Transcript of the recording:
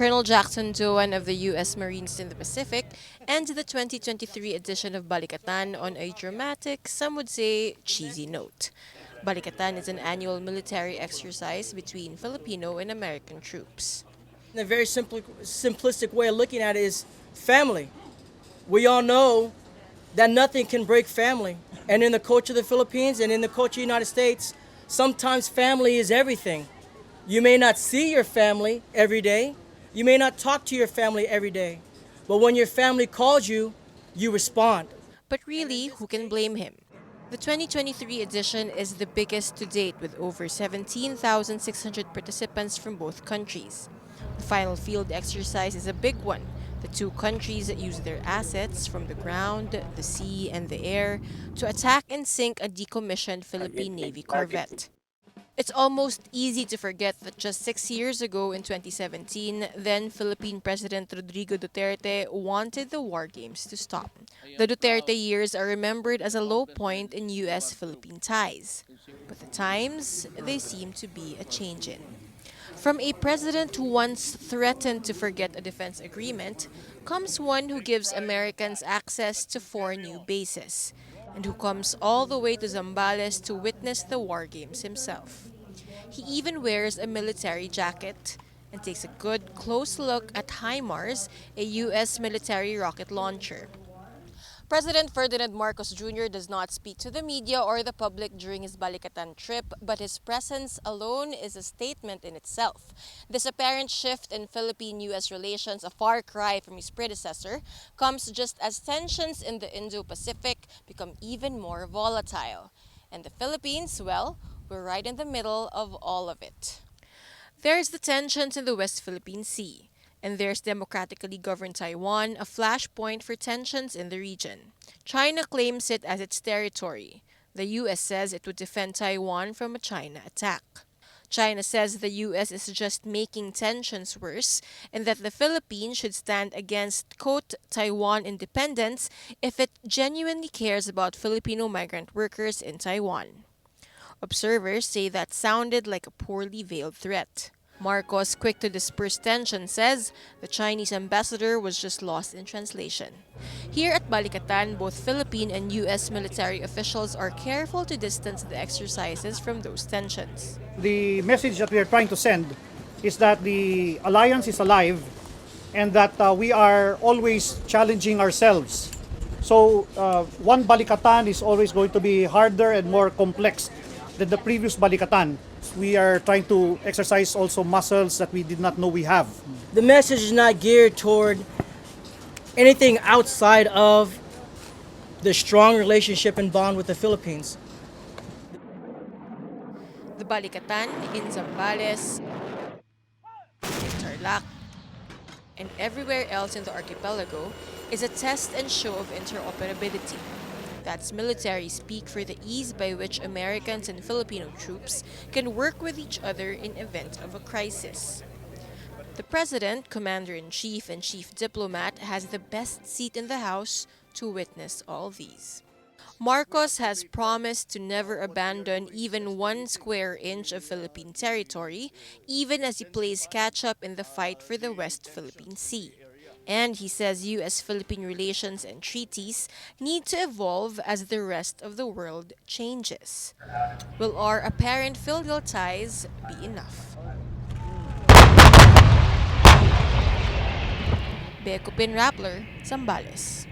Colonel Jackson Doan of the U.S. Marines in the Pacific, and the 2023 edition of Balikatan on a dramatic, some would say cheesy note. Balikatan is an annual military exercise between Filipino and American troops. The very simplistic way of looking at it is family. We all know that nothing can break family. And in the culture of the Philippines and in the culture of the United States, sometimes family is everything. You may not see your family every day. You may not talk to your family every day. But when your family calls you, you respond. But really, who can blame him? The 2023 edition is the biggest to date with over 17,600 participants from both countries. The final field exercise is a big one. The two countries use their assets from the ground, the sea, and the air to attack and sink a decommissioned Philippine Navy corvette. It's almost easy to forget that just 6 years ago in 2017, then Philippine President Rodrigo Duterte wanted the war games to stop. The Duterte years are remembered as a low point in U.S.-Philippine ties. But the times, they seem to be a change-in. From a president who once threatened to forget a defense agreement, comes one who gives Americans access to 4 new bases, and who comes all the way to Zambales to witness the war games himself. He even wears a military jacket and takes a good close look at HIMARS, a U.S. military rocket launcher. President Ferdinand Marcos Jr. does not speak to the media or the public during his Balikatan trip, but his presence alone is a statement in itself. This apparent shift in Philippine-U.S. relations, a far cry from his predecessor, comes just as tensions in the Indo-Pacific become even more volatile. And the Philippines, well, we're right in the middle of all of it. There's the tensions in the West Philippine Sea. And there's democratically governed Taiwan, a flashpoint for tensions in the region. China claims it as its territory. The U.S. says it would defend Taiwan from a China attack. China says the U.S. is just making tensions worse and that the Philippines should stand against, quote, Taiwan independence if it genuinely cares about Filipino migrant workers in Taiwan. Observers say that sounded like a poorly veiled threat. Marcos, quick to disperse tension, says the Chinese ambassador was just lost in translation. Here at Balikatan, both Philippine and U.S. military officials are careful to distance the exercises from those tensions. The message that we are trying to send is that the alliance is alive and that we are always challenging ourselves. So one Balikatan is always going to be harder and more complex than the previous Balikatan. We are trying to exercise also muscles that we did not know we have. The message is not geared toward anything outside of the strong relationship and bond with the Philippines. The Balikatan in Zambales, in Tarlac, and everywhere else in the archipelago is a test and show of interoperability. That's military speak for the ease by which Americans and Filipino troops can work with each other in event of a crisis. The President, Commander-in-Chief, and Chief Diplomat has the best seat in the House to witness all these. Marcos has promised to never abandon even 1 square inch of Philippine territory, even as he plays catch-up in the fight for the West Philippine Sea. And he says U.S.-Philippine relations and treaties need to evolve as the rest of the world changes. Will our apparent filial ties be enough? Rappler, Zambales.